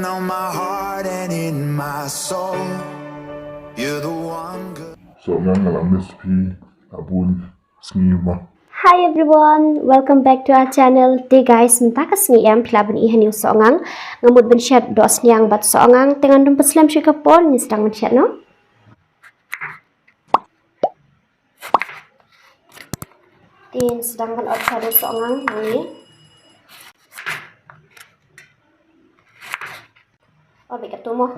written on my heart and in my soul. You're the one good. Sohngang alam recipe abun snima. Hi everyone, welcome back to our channel. Today guys, minta ka Sniang pilaban ihan yung Sohngang. Ngamud ben Shet Dohsniang bat Sohngang dengan dum peslam syika pol ni sedang ben Shet no. Tin sedang ben outside Sohngang ni. Oh, baik tu mo.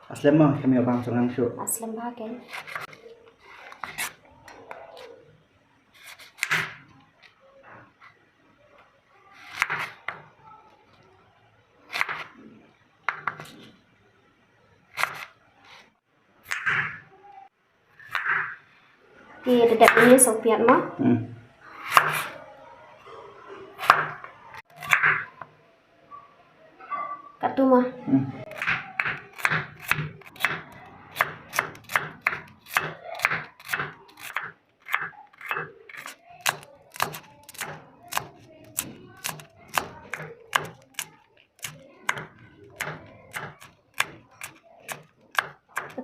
Aslam mo, kami abang Sohngang show. Aslam bahagian. Di dekat ini sopiat mo. Kat tu mo.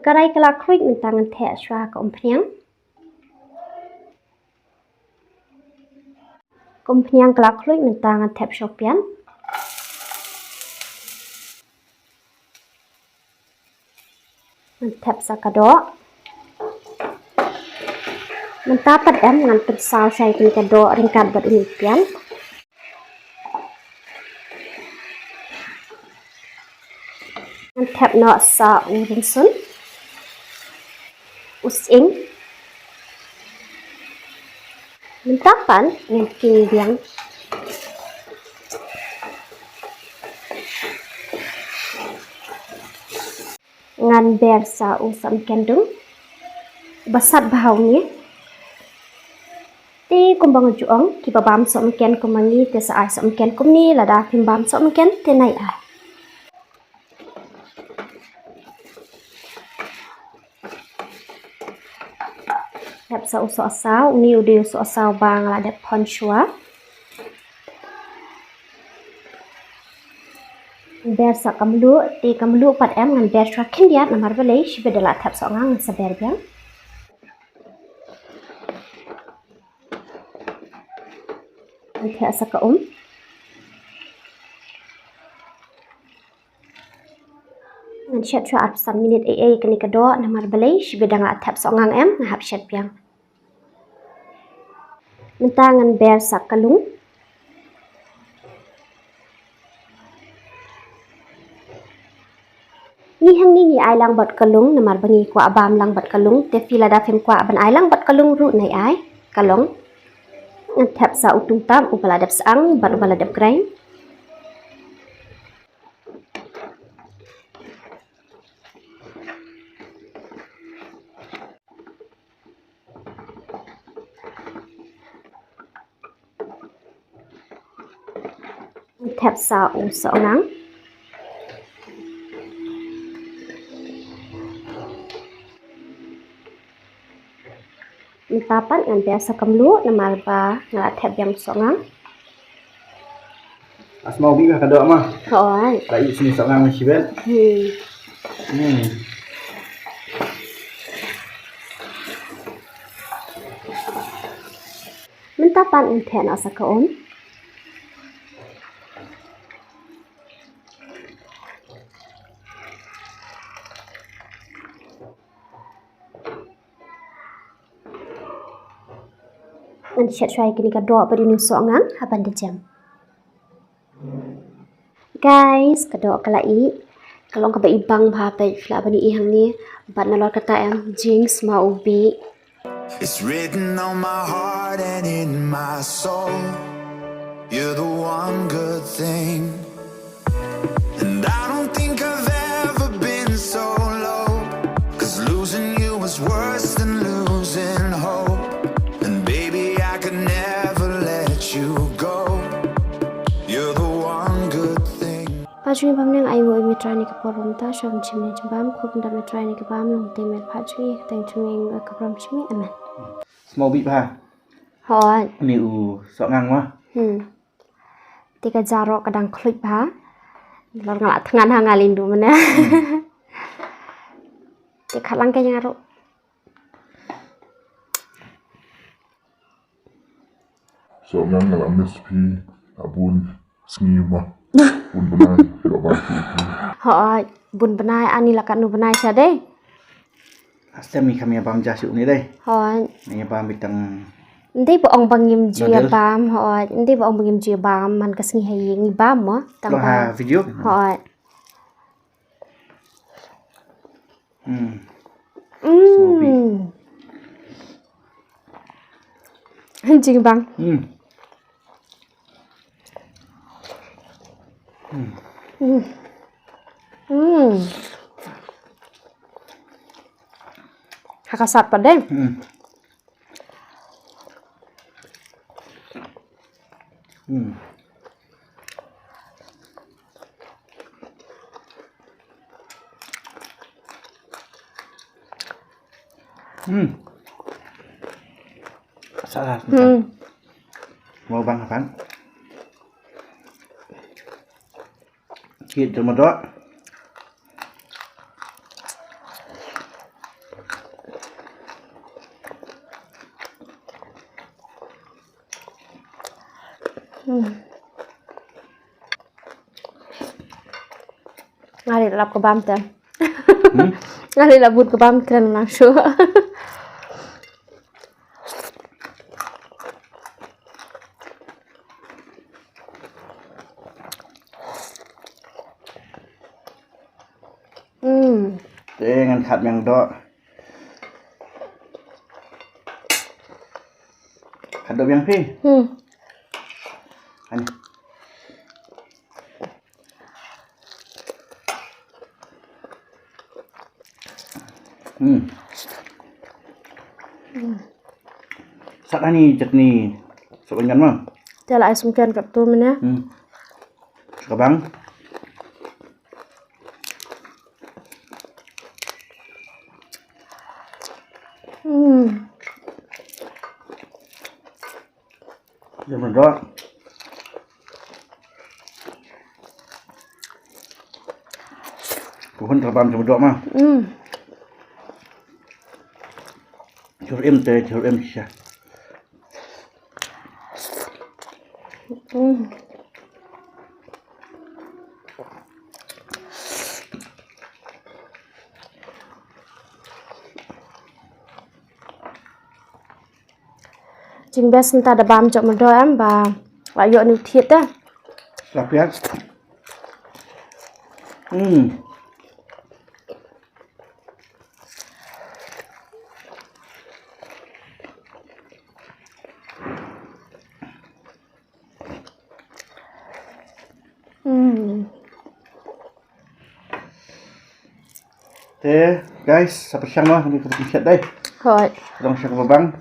Karai kelak klik mintangan teh syua ke Pyrshang. Pyrshang kelak klik mintangan teh sopian. Teh sakado. Mentapat dengan persal saya kini kado ringkat berimipian. Teh no sa uringsun. Using mentapan dengan kinibiang ngan Berg sa usam kendung basat bahaunya ti kumbang juang kibabam som ken kumangi te sa som ken kumni lada kimbam som ken te nai a Hep sa uso asaw, ni udah uso asaw bang ada ponchua. Berg sa kamlu, ti kamlu pat em ngan Berg trakin dia namar belai shibedala tap Sohngang sa Berg yang. Nanti asa ka Ngan Shet tra arsan minit kini kedua namar belai shibedala tap Sohngang em ngahap Shet yang. Mentangan Berg sa kalung. Ni hang ni ai lang bot kalung namar bangi kwa abam lang bot kalung te fila da fem kwa ban ai lang bot kalung ru nai ai kalong. Ngan tap sa Tungtap upala dap saang ban upala dap grain. Tap sa Sohngang. Mentapan dengan Berg sa kamlu namar ba ngalat tap yang Sohngang. Asmau bi kado mah. Kawan. Lai sini Sohngang shibun. Mentapan inten asa kaon. Nanti Shet try kini kado pada ni Sohngang haban de jam. Guys, kado kalai kalau ka ba ibang ba pa fla bani ihang ni bat na lor kata em jinx ma ubi. It's written on my heart and in my soul. You're the one good thing. And I don't think I've ever been so low. 'Cause losing you was worse than losing hope. And baby, I could never let you go. You're the one good thing. Pajui bam nang ai mo mi try ni ka porom ta sham chimni chambam khop nda mi try ni ka bam long te met pajui tang chuming ka prom chimi amen. Asmau bi pa. Hoi. Ni u Sohngang mah. Tika jaro kadang klik ba. Lor ngalak tengan hangalin du mana. Cek halang kaya ngaruh. Sohngang ngala mispi abun snima. Bun benai yo ba tu. Họ bun benai ani lakat nu benai sa deh. Aslem ni kami abam jasuk ni deh. Họ Ni abam bitang Hindi po ang bangim juya Nadel. bam. Họ hindi po ang bangim juya bam man kas ngi haying bam mo. Tang lo ha video. Họ Jing bang. Hakasat pa deh. Salah. Mau bang apaan? Gitu medok. Ngari lap ke bam ta. Ngari labut ke bam keren langsung. Dengan khat yang dok. Khat dok yang pi. Ani. Sat ani chutney. Sok ingan mah. Dia lại sungkan kat tu mana. Suka bang. Jangan medok. Pohon terbang cuma dok mah. Chur em teh, chur em sya. Jing bes entah ada bam cok mendo am ba. Wayo ni thiet dah. Lapiat. Teh, guys, sa Pyrshang mah ni ke Shet deh. Rồi. Dong syak babang.